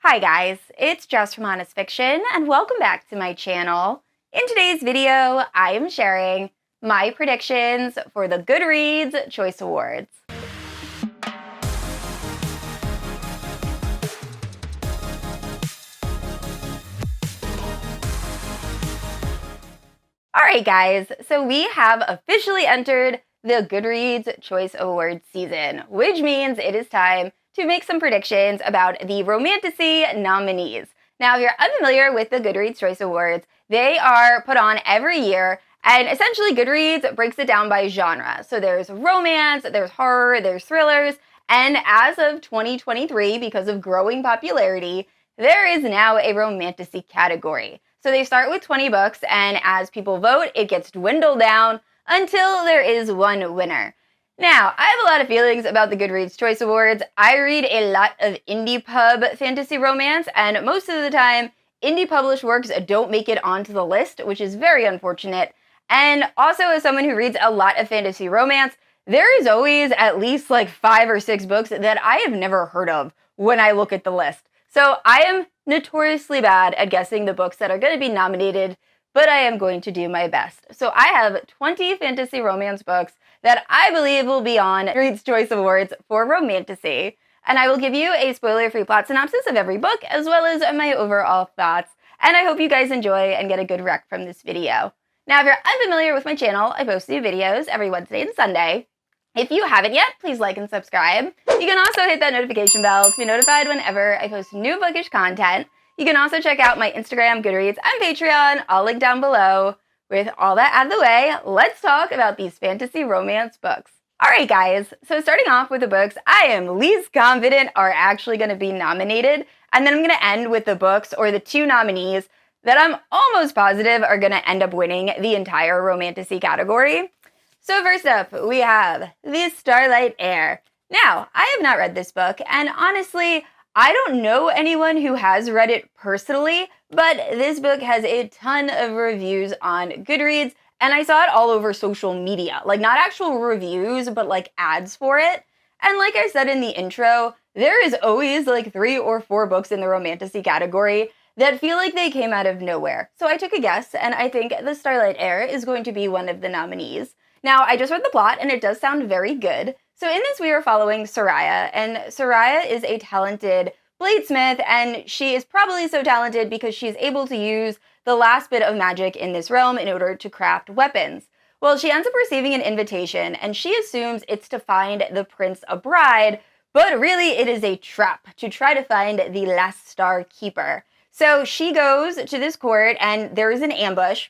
Hi guys, it's Jess from Honest Fiction, and welcome back to my channel. In today's video, I am sharing my predictions for the Goodreads Choice Awards. Alright guys, so we have officially entered the Goodreads Choice Awards season, which means it is time to make some predictions about the Romantasy nominees. Now, if you're unfamiliar with the Goodreads Choice Awards, they are put on every year, and essentially Goodreads breaks it down by genre. So there's romance, there's horror, there's thrillers, and as of 2023, because of growing popularity, there is now a Romantasy category. So they start with 20 books, and as people vote, it gets dwindled down until there is one winner. Now, I have a lot of feelings about the Goodreads Choice Awards. I read a lot of indie pub fantasy romance, and most of the time, indie published works don't make it onto the list, which is very unfortunate. And also, as someone who reads a lot of fantasy romance, there is always at least like 5 or 6 books that I have never heard of when I look at the list. So I am notoriously bad at guessing the books that are going to be nominated, but I am going to do my best. So I have 20 fantasy romance books that I believe will be on Goodreads Choice Awards for Romantasy. And I will give you a spoiler-free plot synopsis of every book, as well as my overall thoughts. And I hope you guys enjoy and get a good rec from this video. Now, if you're unfamiliar with my channel, I post new videos every Wednesday and Sunday. If you haven't yet, please like and subscribe. You can also hit that notification bell to be notified whenever I post new bookish content. You can also check out my Instagram, Goodreads, and Patreon, all linked down below. With all that out of the way, let's talk about these fantasy romance books. Alright guys, so starting off with the books I am least confident are actually going to be nominated, and then I'm going to end with the books, or the 2 nominees, that I'm almost positive are going to end up winning the entire Romantasy category. So first up, we have the Starlight Heir. Now, I have not read this book, and honestly, I don't know anyone who has read it personally, but this book has a ton of reviews on Goodreads, and I saw it all over social media. Like, not actual reviews, but like ads for it. And like I said in the intro, there is always like 3 or 4 books in the Romantasy category that feel like they came out of nowhere. So I took a guess, and I think the Starlight Heir is going to be one of the nominees. Now, I just read the plot, and it does sound very good. So in this, we are following Soraya, and Soraya is a talented bladesmith, and she is probably so talented because she's able to use the last bit of magic in this realm in order to craft weapons. Well, she ends up receiving an invitation, and she assumes it's to find the prince a bride, but really it is a trap to try to find the last star keeper. So she goes to this court, and there is an ambush,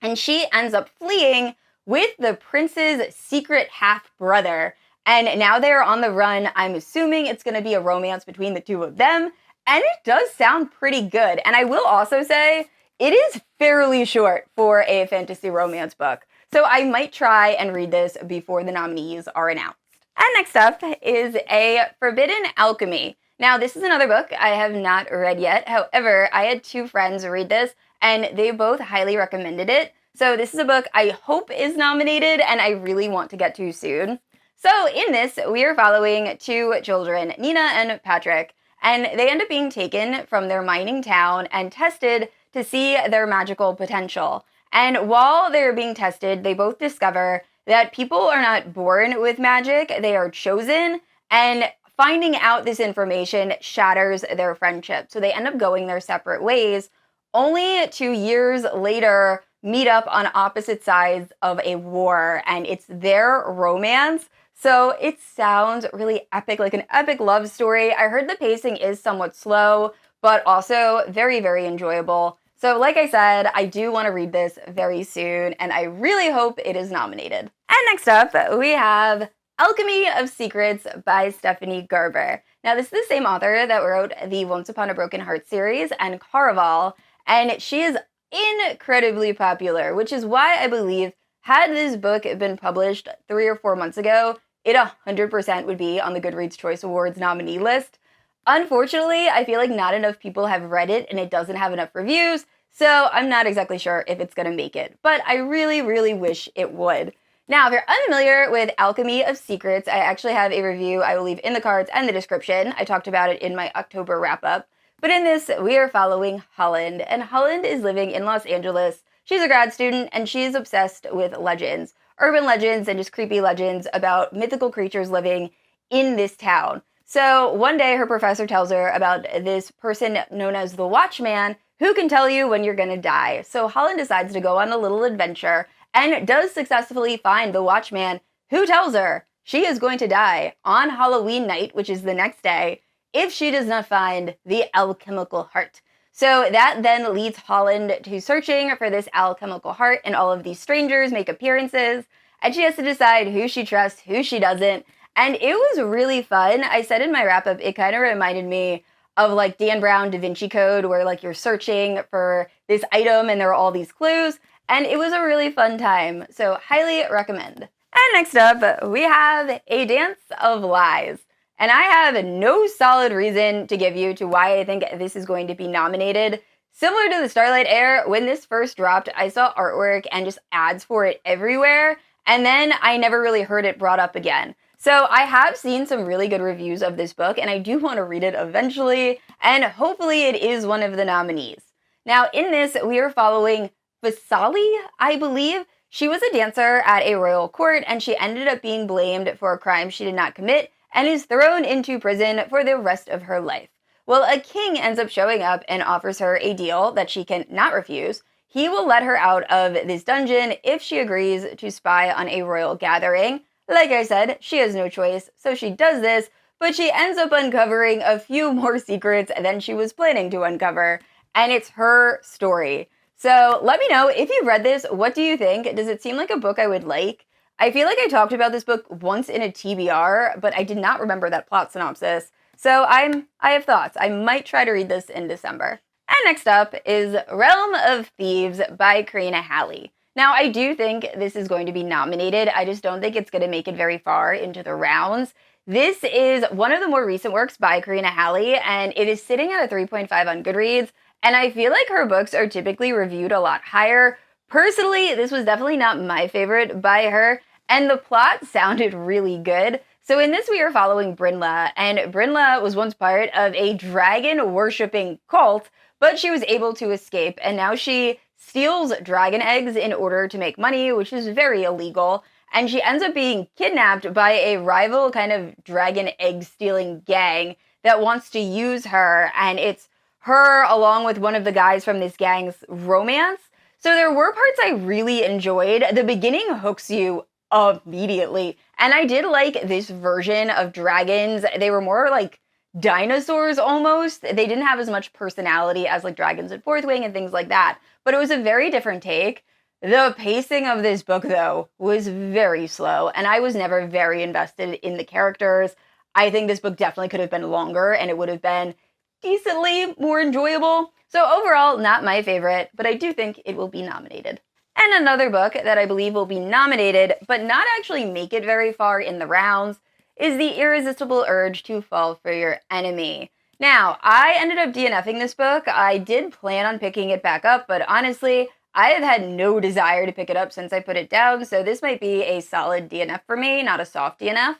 and she ends up fleeing with the prince's secret half-brother. And now they're on the run. I'm assuming it's going to be a romance between the 2 of them. And it does sound pretty good. And I will also say, it is fairly short for a fantasy romance book. So I might try and read this before the nominees are announced. And next up is A Forbidden Alchemy. Now, this is another book I have not read yet. However, I had 2 friends read this, and they both highly recommended it. So this is a book I hope is nominated, and I really want to get to soon. So in this, we are following 2 children, Nina and Patrick, and they end up being taken from their mining town and tested to see their magical potential. And while they're being tested, they both discover that people are not born with magic, they are chosen, and finding out this information shatters their friendship. So they end up going their separate ways, only 2 years later meet up on opposite sides of a war, and it's their romance. So it sounds really epic, like an epic love story. I heard the pacing is somewhat slow, but also very, very enjoyable. So like I said, I do want to read this very soon, and I really hope it is nominated. And next up, we have Alchemy of Secrets by Stephanie Garber. Now, this is the same author that wrote the Once Upon a Broken Heart series and Caraval, and she is incredibly popular, which is why I believe had this book been published 3 or 4 months ago, it 100% would be on the Goodreads Choice Awards nominee list. Unfortunately, I feel like not enough people have read it, and it doesn't have enough reviews, so I'm not exactly sure if it's going to make it. But I really, really wish it would. Now, if you're unfamiliar with Alchemy of Secrets, I actually have a review I will leave in the cards and the description. I talked about it in my October wrap-up. But in this, we are following Holland, and Holland is living in Los Angeles. She's a grad student, and she's obsessed with legends, urban legends and just creepy legends about mythical creatures living in this town. So one day her professor tells her about this person known as the Watchman who can tell you when you're gonna die. So Holland decides to go on a little adventure and does successfully find the Watchman, who tells her she is going to die on Halloween night, which is the next day, if she does not find the alchemical heart. So that then leads Holland to searching for this alchemical heart, and all of these strangers make appearances, and she has to decide who she trusts, who she doesn't. And it was really fun. I said in my wrap-up, it kind of reminded me of like Dan Brown Da Vinci Code, where like you're searching for this item and there are all these clues. And it was a really fun time. So highly recommend. And next up, we have A Dance of Lies. And I have no solid reason to give you to why I think this is going to be nominated. Similar to the Starlight Heir, when this first dropped, I saw artwork and just ads for it everywhere. And then I never really heard it brought up again. So I have seen some really good reviews of this book, and I do want to read it eventually, and hopefully it is one of the nominees. Now, in this, we are following Vasali, I believe. She was a dancer at a royal court, and she ended up being blamed for a crime she did not commit, and is thrown into prison for the rest of her life. Well, a king ends up showing up and offers her a deal that she can not refuse. He will let her out of this dungeon if she agrees to spy on a royal gathering. Like I said, she has no choice, so she does this, but she ends up uncovering a few more secrets than she was planning to uncover, and it's her story. So let me know if you've read this. What do you think? Does it seem like a book I would like? I feel like I talked about this book once in a TBR, but I did not remember that plot synopsis. So I have thoughts. I might try to read this in December. And next up is Realm of Thieves by Karina Halle. Now, I do think this is going to be nominated. I just don't think it's going to make it very far into the rounds. This is one of the more recent works by Karina Halle, and it is sitting at a 3.5 on Goodreads, and I feel like her books are typically reviewed a lot higher. Personally, this was definitely not my favorite by her, and the plot sounded really good. So in this, we are following Brittney, and Brittney was once part of a dragon-worshipping cult, but she was able to escape, and now she steals dragon eggs in order to make money, which is very illegal, and she ends up being kidnapped by a rival kind of dragon egg stealing gang that wants to use her, and it's her along with one of the guys from this gang's romance. So there were parts I really enjoyed. The beginning hooks you immediately, and I did like this version of dragons. They were more like dinosaurs almost. They didn't have as much personality as like dragons in Fourth Wing and things like that, but it was a very different take. The pacing of this book, though, was very slow, and I was never very invested in the characters. I think this book definitely could have been longer, and it would have been decently more enjoyable. So overall, not my favorite, but I do think it will be nominated. And another book that I believe will be nominated, but not actually make it very far in the rounds, is The Irresistible Urge to Fall for Your Enemy. Now, I ended up DNFing this book. I did plan on picking it back up, but honestly, I have had no desire to pick it up since I put it down, so this might be a solid DNF for me, not a soft DNF.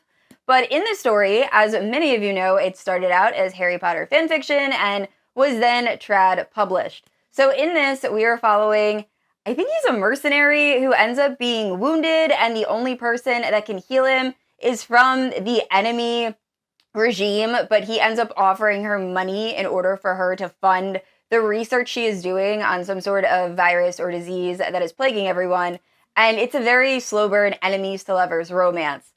But in this story, as many of you know, it started out as Harry Potter fanfiction and was then trad published. So in this, we are following, I think he's a mercenary who ends up being wounded, and the only person that can heal him is from the enemy regime, but he ends up offering her money in order for her to fund the research she is doing on some sort of virus or disease that is plaguing everyone, and it's a very slow burn enemies to lovers romance.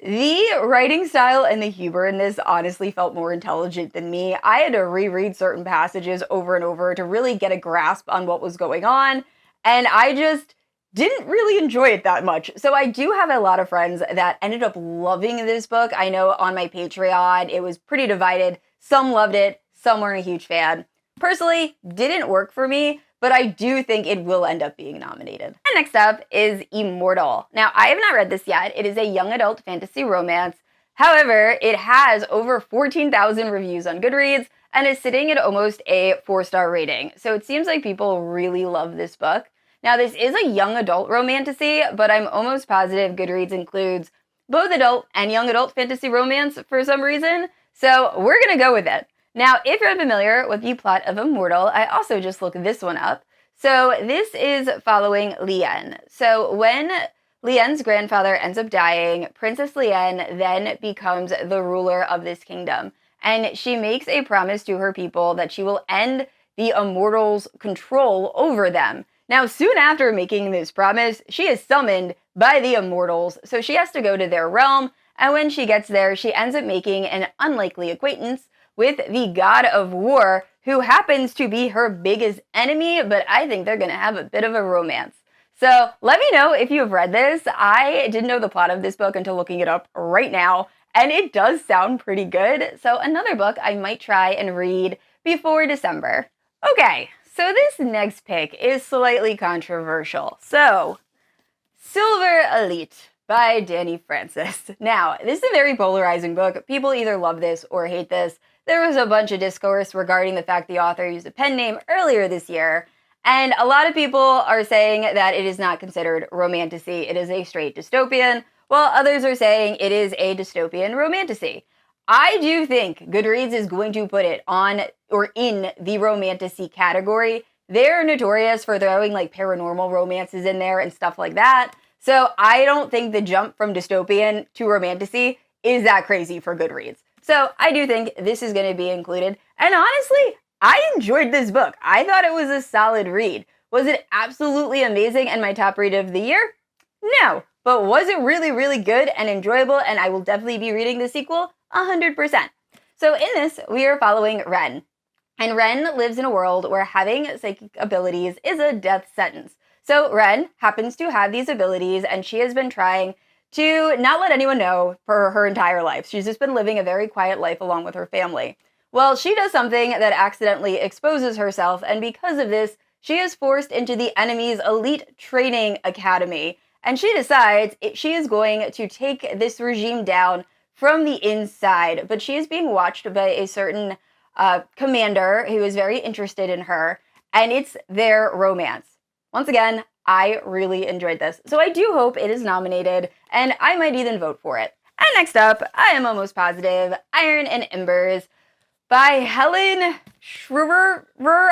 The writing style and the humor in this honestly felt more intelligent than me. I had to reread certain passages over and over to really get a grasp on what was going on, and I just didn't really enjoy it that much. So I do have a lot of friends that ended up loving this book. I know on my Patreon, it was pretty divided. Some loved it, some weren't a huge fan. Personally, didn't work for me, but I do think it will end up being nominated. And next up is Immortal. Now, I have not read this yet. It is a young adult fantasy romance. However, it has over 14,000 reviews on Goodreads and is sitting at almost a 4-star rating. So it seems like people really love this book. Now, this is a young adult romantasy, but I'm almost positive Goodreads includes both adult and young adult fantasy romance for some reason. So we're gonna go with it. Now, if you're unfamiliar with the plot of Immortal, I also just looked this one up. So this is following Lien. So when Lien's grandfather ends up dying, Princess Lien then becomes the ruler of this kingdom. And she makes a promise to her people that she will end the Immortals' control over them. Now, soon after making this promise, she is summoned by the Immortals, so she has to go to their realm, and when she gets there, she ends up making an unlikely acquaintance with the god of war, who happens to be her biggest enemy, but I think they're going to have a bit of a romance. So let me know if you've read this. I didn't know the plot of this book until looking it up right now, and it does sound pretty good. So another book I might try and read before December. Okay, so this next pick is slightly controversial. So, Silver Elite by Dani Francis. Now, this is a very polarizing book. People either love this or hate this. There was a bunch of discourse regarding the fact the author used a pen name earlier this year, and a lot of people are saying that it is not considered romantasy. It is a straight dystopian, while others are saying it is a dystopian romantasy. I do think Goodreads is going to put it on or in the romantasy category. They're notorious for throwing like paranormal romances in there and stuff like that. So I don't think the jump from dystopian to romantasy is that crazy for Goodreads. So I do think this is going to be included. And honestly, I enjoyed this book. I thought it was a solid read. Was it absolutely amazing and my top read of the year? No. But was it really, really good and enjoyable, and I will definitely be reading the sequel? 100%. So in this, we are following Ren. And Ren lives in a world where having psychic abilities is a death sentence. So Ren happens to have these abilities, and she has been trying to not let anyone know for her entire life. She's just been living a very quiet life along with her family. Well, she does something that accidentally exposes herself, and because of this, she is forced into the enemy's elite training academy. And she decides she is going to take this regime down from the inside, but she is being watched by a certain commander who is very interested in her, and it's their romance. Once again, I really enjoyed this, so I do hope it is nominated, and I might even vote for it. And next up, I am almost positive, Iron and Embers by Helen Schreiber.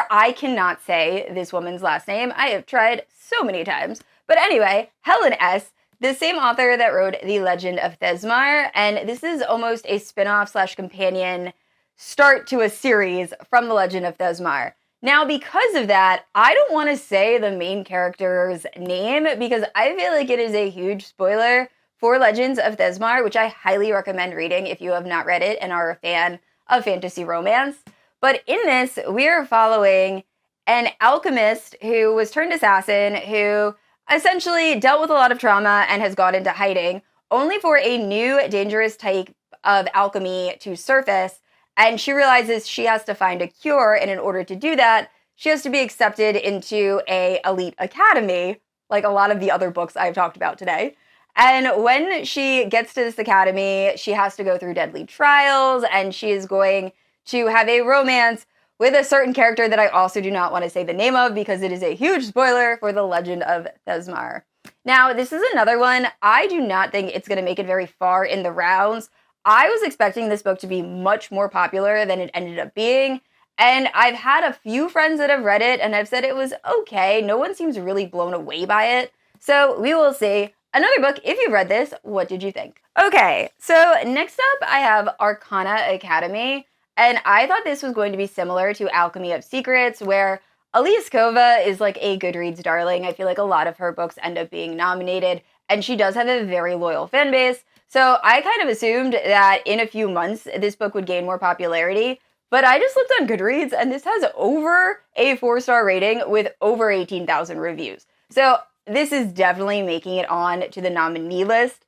I cannot say this woman's last name. I have tried so many times. But anyway, Helen S., the same author that wrote The Legend of Thesmar, and this is almost a spin-off / companion start to a series from The Legend of Thesmar. Now, because of that, I don't want to say the main character's name because I feel like it is a huge spoiler for Legends of Thesmar, which I highly recommend reading if you have not read it and are a fan of fantasy romance. But in this, we are following an alchemist who was turned assassin, who essentially dealt with a lot of trauma and has gone into hiding, only for a new dangerous type of alchemy to surface. And she realizes she has to find a cure, and in order to do that, she has to be accepted into a elite academy, like a lot of the other books I've talked about today. And when she gets to this academy, she has to go through deadly trials, and she is going to have a romance with a certain character that I also do not want to say the name of because it is a huge spoiler for The Legend of Thesmar. Now, this is another one. I do not think it's going to make it very far in the rounds. I was expecting this book to be much more popular than it ended up being, and I've had a few friends that have read it and have said it was okay. No one seems really blown away by it, so we will see. Another book, if you've read this, what did you think? Okay, so next up I have Arcana Academy. And I thought this was going to be similar to Alchemy of Secrets, where Elise Kova is like a Goodreads darling. I feel like a lot of her books end up being nominated, and she does have a very loyal fan base. So I kind of assumed that in a few months, this book would gain more popularity. But I just looked on Goodreads, and this has over a 4-star rating with over 18,000 reviews. So this is definitely making it on to the nominee list.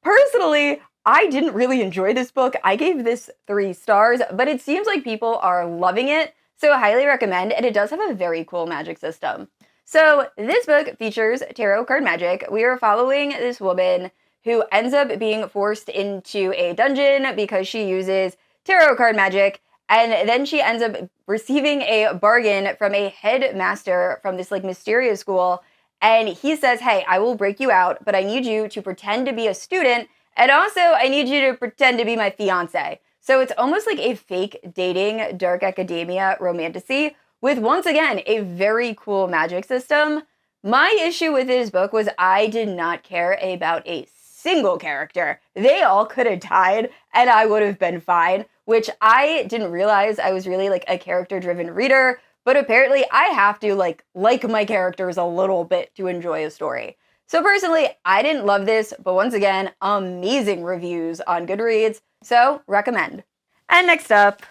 Personally, I didn't really enjoy this book. I gave this 3 stars, but it seems like people are loving it, so I highly recommend, and it does have a very cool magic system. So this book features tarot card magic. We are following this woman who ends up being forced into a dungeon because she uses tarot card magic, and then she ends up receiving a bargain from a headmaster from this like mysterious school, and he says, hey, I will break you out, but I need you to pretend to be a student, and also, I need you to pretend to be my fiance. So it's almost like a fake dating dark academia romantasy with, once again, a very cool magic system. My issue with this book was I did not care about a single character. They all could have died and I would have been fine, which I didn't realize I was really like a character-driven reader, but apparently I have to like my characters a little bit to enjoy a story. So personally, I didn't love this, but once again, amazing reviews on Goodreads, so recommend. And next up,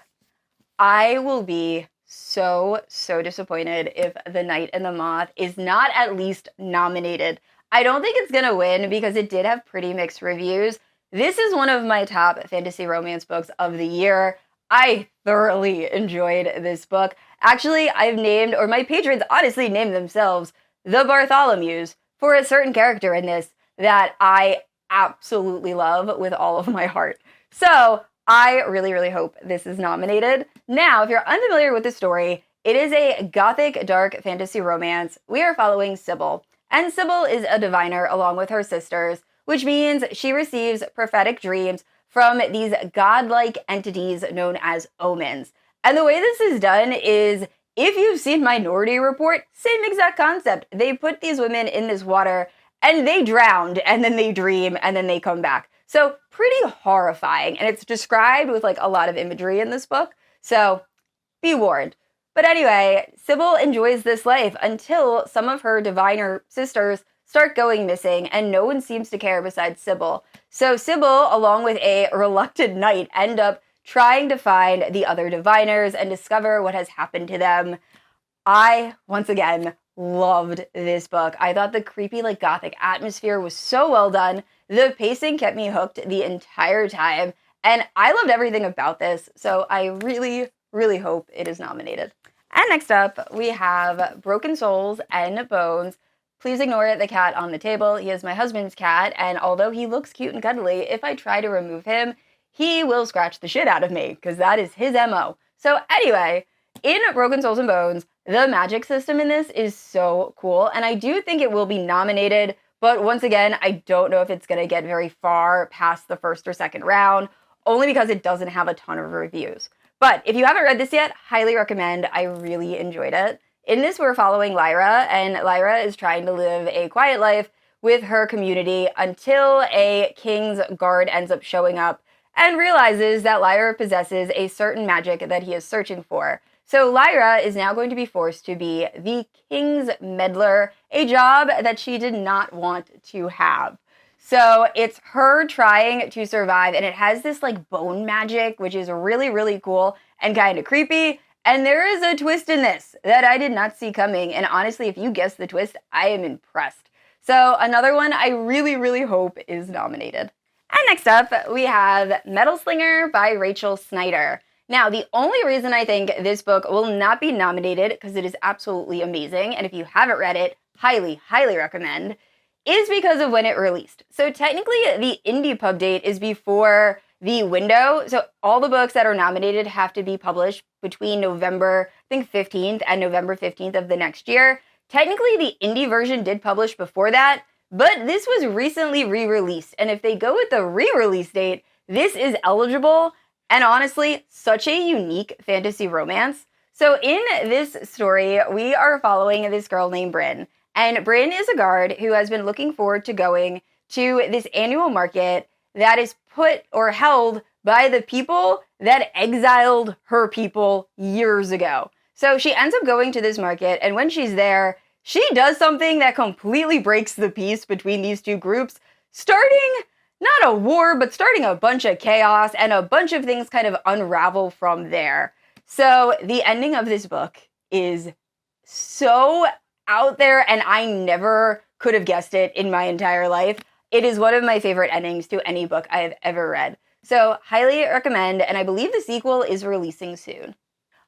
I will be so disappointed if The Knight and the Moth is not at least nominated. I don't think it's gonna win because it did have pretty mixed reviews. This is one of my top fantasy romance books of the year. I thoroughly enjoyed this book. Actually, I've named, or my patrons honestly named themselves, the Bartholomews for a certain character in this that I absolutely love with all of my heart. So I really hope this is nominated. Now, if you're unfamiliar with the story, it is a gothic dark fantasy romance. We are following Sybil, and Sybil is a diviner along with her sisters, which means she receives prophetic dreams from these godlike entities known as omens. And the way this is done is, if you've seen Minority Report, same exact concept. They put these women in this water and they drowned and then they dream and then they come back. So pretty horrifying. And it's described with like a lot of imagery in this book. So be warned. But anyway, Sybil enjoys this life until some of her diviner sisters start going missing and no one seems to care besides Sybil. So Sybil, along with a reluctant knight, end up trying to find the other diviners and discover what has happened to them. I, once again, loved this book. I thought the creepy, like, gothic atmosphere was so well done. The pacing kept me hooked the entire time, and I loved everything about this, so I really hope it is nominated. And next up, we have Broken Souls and Bones. Please ignore the cat on the table. He is my husband's cat, and although he looks cute and cuddly, if I try to remove him, he will scratch the shit out of me, because that is his MO. So anyway, in Broken Souls and Bones, the magic system in this is so cool, and I do think it will be nominated, but once again, I don't know if it's going to get very far past the first or second round, only because it doesn't have a ton of reviews. But if you haven't read this yet, highly recommend. I really enjoyed it. In this, we're following Lyra, and Lyra is trying to live a quiet life with her community until a king's guard ends up showing up and realizes that Lyra possesses a certain magic that he is searching for. So Lyra is now going to be forced to be the king's meddler, a job that she did not want to have. So it's her trying to survive, and it has this like bone magic, which is really cool and kind of creepy. And there is a twist in this that I did not see coming. And honestly, if you guess the twist, I am impressed. So another one I really hope is nominated. And next up, we have Metal Slinger by Rachel Snyder. Now, the only reason I think this book will not be nominated, because it is absolutely amazing, and if you haven't read it, highly recommend, is because of when it released. So technically, the indie pub date is before the window. So all the books that are nominated have to be published between November, I think 15th and November 15th of the next year. Technically, the indie version did publish before that, but this was recently re-released. And if they go with the re-release date, this is eligible. And honestly, such a unique fantasy romance. So in this story, we are following this girl named Bryn. And Bryn is a guard who has been looking forward to going to this annual market that is put or held by the people that exiled her people years ago. So she ends up going to this market, and when she's there, she does something that completely breaks the peace between these two groups, starting not a war, but starting a bunch of chaos, and a bunch of things kind of unravel from there. So the ending of this book is so out there, and I never could have guessed it in my entire life. It is one of my favorite endings to any book I have ever read. So highly recommend, and I believe the sequel is releasing soon.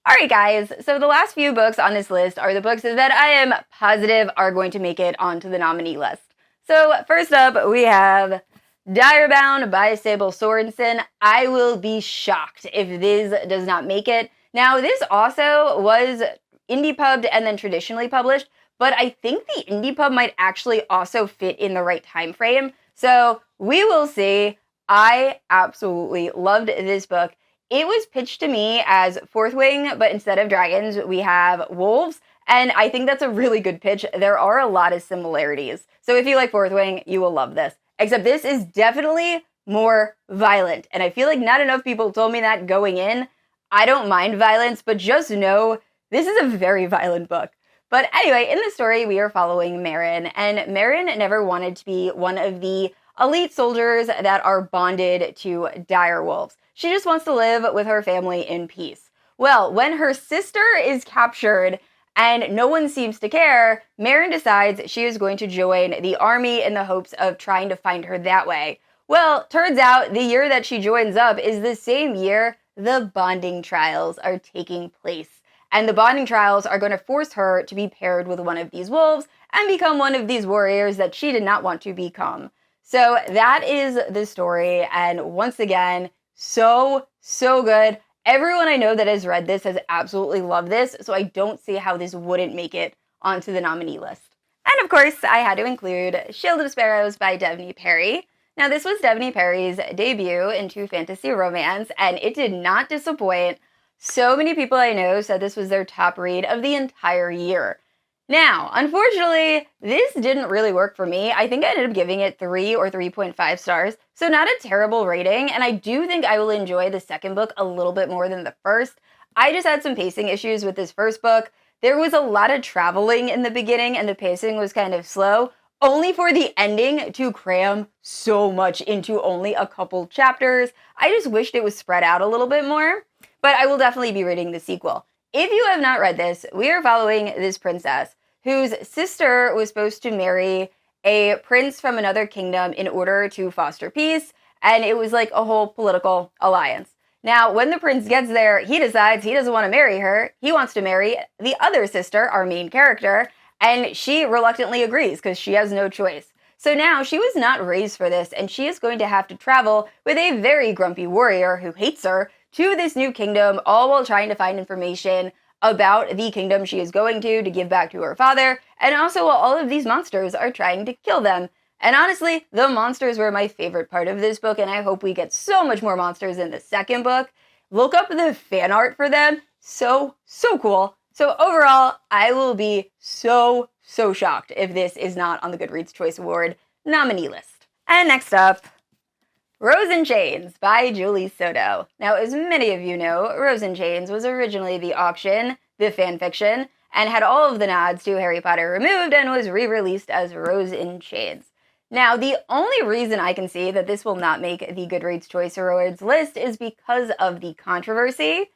Alright guys, so the last few books on this list are the books that I am positive are going to make it onto the nominee list. So first up, we have Direbound by Sable Sorensen. I will be shocked if this does not make it. Now, this also was indie pubbed and then traditionally published, but I think the indie pub might actually also fit in the right time frame. So we will see. I absolutely loved this book. it was pitched to me as Fourth Wing, but instead of dragons, we have wolves. And I think that's a really good pitch. There are a lot of similarities. So if you like Fourth Wing, you will love this. Except this is definitely more violent. And I feel like not enough people told me that going in. I don't mind violence, but just know this is a very violent book. But anyway, in the story, we are following Meryn. And Meryn never wanted to be one of the elite soldiers that are bonded to direwolves. She just wants to live with her family in peace. Well, when her sister is captured and no one seems to care, Meryn decides she is going to join the army in the hopes of trying to find her that way. Well, turns out the year that she joins up is the same year the bonding trials are taking place. And the bonding trials are going to force her to be paired with one of these wolves and become one of these warriors that she did not want to become. So that is the story, and once again, so good. Everyone I know that has read this has absolutely loved this, so I don't see how this wouldn't make it onto the nominee list. And of course, I had to include Shield of Sparrows by Devney Perry. Now, this was Devney Perry's debut into fantasy romance, and it did not disappoint. So many people I know said this was their top read of the entire year. Now, unfortunately, this didn't really work for me. I think I ended up giving it 3 or 3.5 stars, so not a terrible rating, and I do think I will enjoy the second book a little bit more than the first. I just had some pacing issues with this first book. There was a lot of traveling in the beginning, and the pacing was kind of slow, only for the ending to cram so much into only a couple chapters. I just wished it was spread out a little bit more, but I will definitely be reading the sequel. If you have not read this, we are following this princess whose sister was supposed to marry a prince from another kingdom in order to foster peace, and it was like a whole political alliance. Now, when the prince gets there, he decides he doesn't want to marry her. He wants to marry the other sister, our main character, and she reluctantly agrees because she has no choice. So now she was not raised for this, and she is going to have to travel with a very grumpy warrior who hates her to this new kingdom, all while trying to find information about the kingdom she is going to give back to her father, and also while all of these monsters are trying to kill them. And honestly, the monsters were my favorite part of this book, and I hope we get so much more monsters in the second book. Look up the fan art for them. So cool. So overall, I will be so shocked if this is not on the Goodreads Choice Award nominee list. And next up, Rose in Chains by Julie Soto. Now, as many of you know, Rose in Chains was originally the auction, the fanfiction, and had all of the nods to Harry Potter removed and was re-released as Rose in Chains. Now, the only reason I can see that this will not make the Goodreads Choice Awards list is because of the controversy.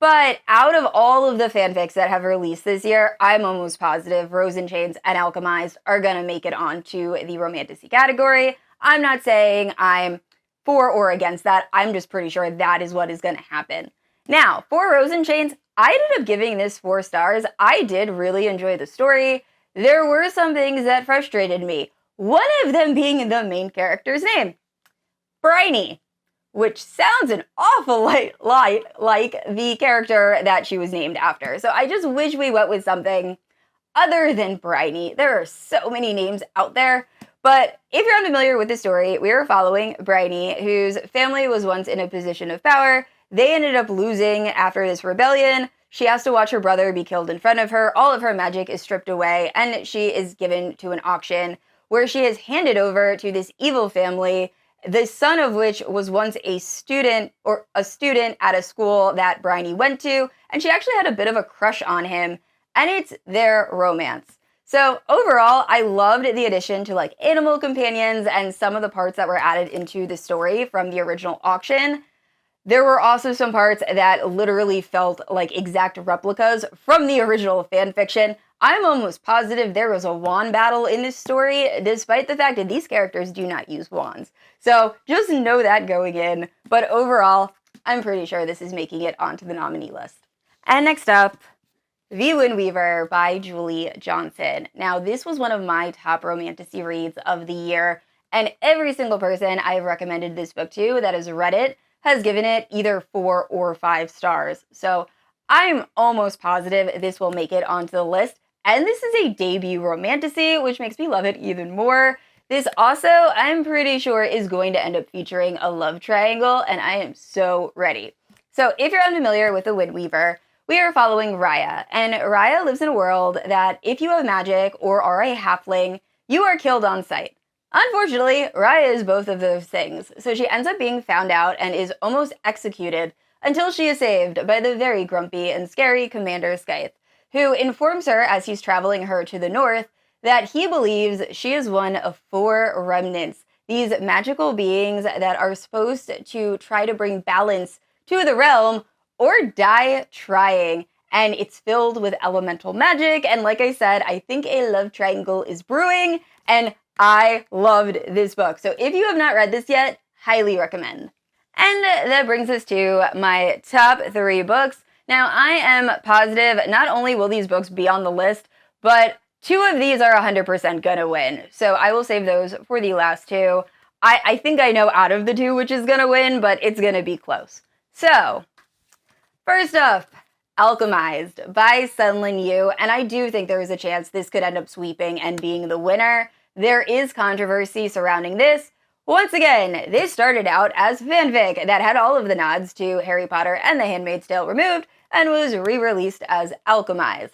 But out of all of the fanfics that have released this year, I'm almost positive Rose in Chains and Alchemized are going to make it onto the Romantasy category. I'm not saying I'm for or against that. I'm just pretty sure that is what is going to happen. Now, for Rose in Chains, I ended up giving this 4 stars. I did really enjoy the story. There were some things that frustrated me. One of them being the main character's name, Brittney, which sounds an awful lot like the character that she was named after. So I just wish we went with something other than Brittney. There are so many names out there. But if you're unfamiliar with the story, we are following Brittney, whose family was once in a position of power. They ended up losing after this rebellion. She has to watch her brother be killed in front of her. All of her magic is stripped away, and she is given to an auction where she is handed over to this evil family, the son of which was once a student at a school that Brittney went to, and she actually had a bit of a crush on him, and it's their romance. So overall, I loved the addition to like animal companions and some of the parts that were added into the story from the original auction. There were also some parts that literally felt like exact replicas from the original fanfiction. I'm almost positive there was a wand battle in this story, despite the fact that these characters do not use wands. So just know that going in. But overall, I'm pretty sure this is making it onto the nominee list. And next up, The Wind Weaver by Julie Johnson. Now, this was one of my top romantasy reads of the year, and every single person I've recommended this book to that has read it has given it either 4 or 5 stars. So I'm almost positive this will make it onto the list. And this is a debut romantasy, which makes me love it even more. This also, I'm pretty sure, is going to end up featuring a love triangle, and I am so ready. So if you're unfamiliar with the Wind Weaver, we are following Raya, and Raya lives in a world that if you have magic or are a halfling, you are killed on sight. Unfortunately, Raya is both of those things, so she ends up being found out and is almost executed until she is saved by the very grumpy and scary Commander Scythe, who informs her as he's traveling her to the north that he believes she is one of 4 remnants, these magical beings that are supposed to try to bring balance to the realm or die trying. And it's filled with elemental magic, and like I said, I think a love triangle is brewing, and I loved this book. So if you have not read this yet, highly recommend. And that brings us to my top 3 books. Now, I am positive not only will these books be on the list, but 2 of these are 100% gonna win. So I will save those for the last 2. I think I know out of the 2 which is gonna win, but it's gonna be close. So, first up, Alchemized by SenLinYu, and I do think there is a chance this could end up sweeping and being the winner. There is controversy surrounding this. Once again, this started out as fanfic that had all of the nods to Harry Potter and The Handmaid's Tale removed and was re-released as Alchemized.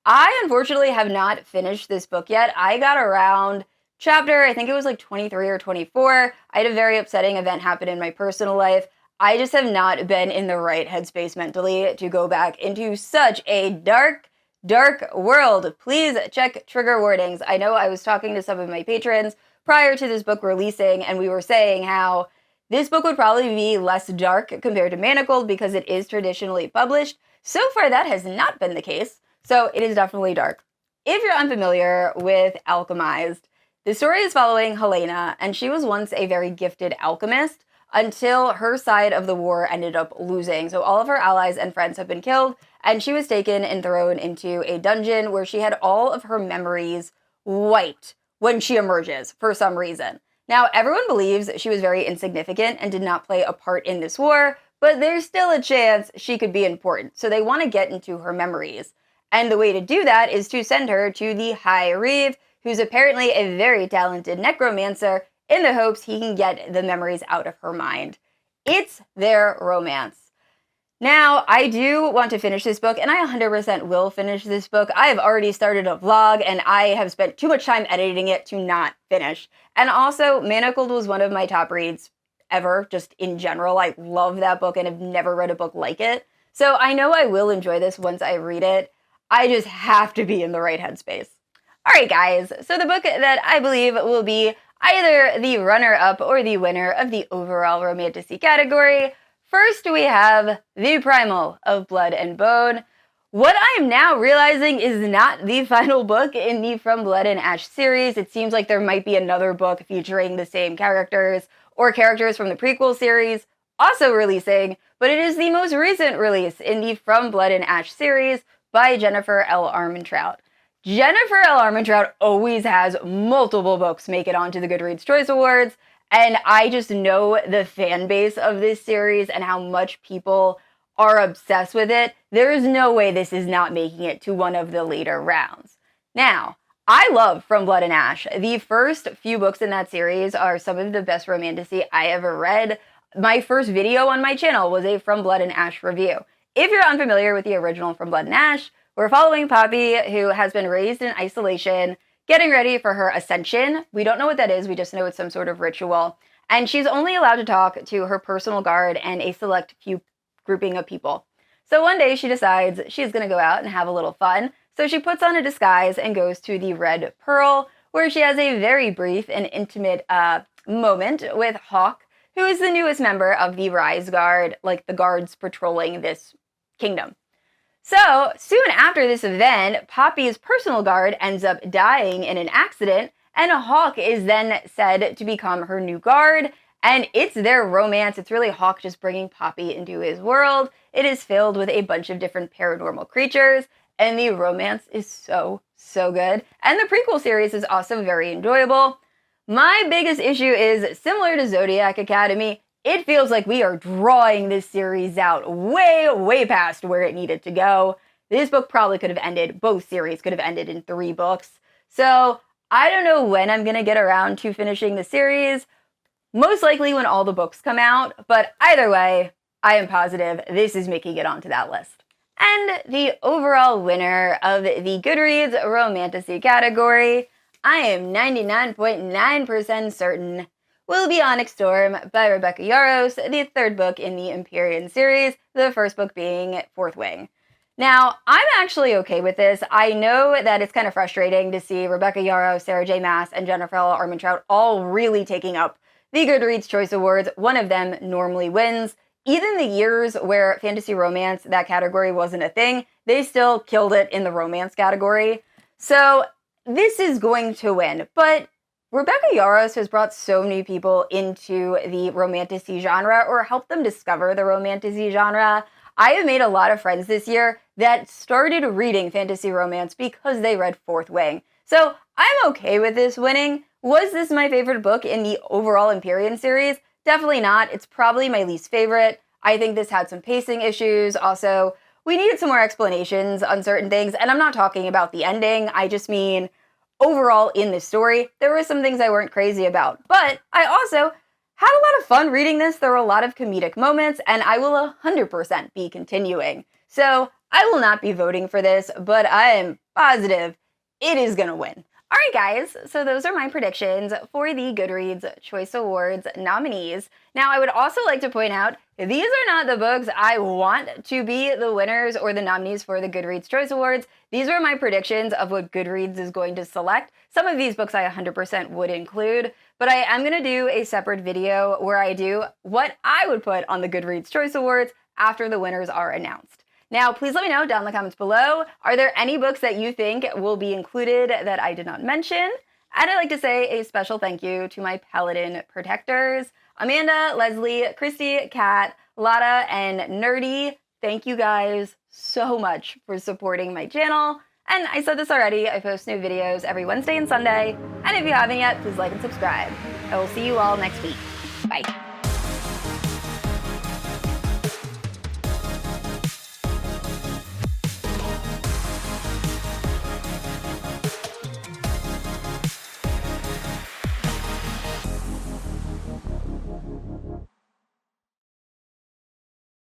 I unfortunately have not finished this book yet. I got around chapter, I think it was like 23 or 24. I had a very upsetting event happen in my personal life. I just have not been in the right headspace mentally to go back into such a dark world. Please check trigger warnings. I know I was talking to some of my patrons prior to this book releasing, and we were saying how this book would probably be less dark compared to Manacled because it is traditionally published. So far, that has not been the case, so it is definitely dark. If you're unfamiliar with Alchemized, the story is following Helena, and she was once a very gifted alchemist until her side of the war ended up losing. So all of her allies and friends have been killed, and she was taken and thrown into a dungeon where she had all of her memories wiped when she emerges for some reason. Now, everyone believes she was very insignificant and did not play a part in this war, but there's still a chance she could be important. So they want to get into her memories. And the way to do that is to send her to the High Reeve, who's apparently a very talented necromancer, in the hopes he can get the memories out of her mind. It's their romance. Now, I do want to finish this book, and I 100% will finish this book. I have already started a vlog, and I have spent too much time editing it to not finish. And also, Manacled was one of my top reads ever, just in general. I love that book and have never read a book like it. So I know I will enjoy this once I read it. I just have to be in the right headspace. All right, guys, so the book that I believe will be either the runner-up or the winner of the overall Romantasy category. First, we have The Primal of Blood and Bone. What I am now realizing is not the final book in the From Blood and Ash series. It seems like there might be another book featuring the same characters or characters from the prequel series also releasing, but it is the most recent release in the From Blood and Ash series by Jennifer L. Armentrout. Jennifer L. Armentrout always has multiple books make it onto the Goodreads Choice Awards, and I just know the fan base of this series and how much people are obsessed with it. There is no way this is not making it to one of the later rounds. Now, I love From Blood and Ash. The first few books in that series are some of the best romantasy I ever read. My first video on my channel was a From Blood and Ash review. If you're unfamiliar with the original From Blood and Ash, we're following Poppy, who has been raised in isolation, getting ready for her ascension. We don't know what that is, we just know it's some sort of ritual. And she's only allowed to talk to her personal guard and a select few grouping of people. So one day she decides she's going to go out and have a little fun. So she puts on a disguise and goes to the Red Pearl, where she has a very brief and intimate moment with Hawk, who is the newest member of the Rise Guard, like the guards patrolling this kingdom. So, soon after this event, Poppy's personal guard ends up dying in an accident, and Hawk is then said to become her new guard, and it's their romance. It's really Hawk just bringing Poppy into his world. It is filled with a bunch of different paranormal creatures, and the romance is so good. And the prequel series is also very enjoyable. My biggest issue is, similar to Zodiac Academy, it feels like we are drawing this series out way past where it needed to go. This book probably could have ended, both series could have ended in 3 books. So I don't know when I'm going to get around to finishing the series. Most likely when all the books come out, but either way, I am positive this is making it onto that list. And the overall winner of the Goodreads Romantasy category, I am 99.9% certain, will be Onyx Storm by Rebecca Yarros, the third book in the Empyrean series, the first book being Fourth Wing. Now, I'm actually okay with this. I know that it's kind of frustrating to see Rebecca Yarros, Sarah J. Maas, and Jennifer Armentrout all really taking up the Goodreads Choice Awards. One of them normally wins. Even the years where fantasy romance, that category wasn't a thing, they still killed it in the romance category. So this is going to win. But Rebecca Yarros has brought so many people into the romantasy genre, or helped them discover the romantasy genre. I have made a lot of friends this year that started reading fantasy romance because they read Fourth Wing. So I'm okay with this winning. Was this my favorite book in the overall Empyrean series? Definitely not. It's probably my least favorite. I think this had some pacing issues. Also, we needed some more explanations on certain things, and I'm not talking about the ending. I just mean overall in the story, there were some things I weren't crazy about. But I also had a lot of fun reading this. There were a lot of comedic moments, and I will 100% be continuing. So I will not be voting for this, but I am positive it is gonna win. Alright guys, so those are my predictions for the Goodreads Choice Awards nominees. Now I would also like to point out, these are not the books I want to be the winners or the nominees for the Goodreads Choice Awards. These were my predictions of what Goodreads is going to select. Some of these books I 100% would include, but I am going to do a separate video where I do what I would put on the Goodreads Choice Awards after the winners are announced. Now, please let me know down in the comments below, are there any books that you think will be included that I did not mention? And I'd like to say a special thank you to my Paladin protectors, Amanda, Leslie, Christy, Kat, Lotta, and Nerdy. Thank you guys so much for supporting my channel. And I said this already, I post new videos every Wednesday and Sunday. And if you haven't yet, please like and subscribe. I will see you all next week. Bye.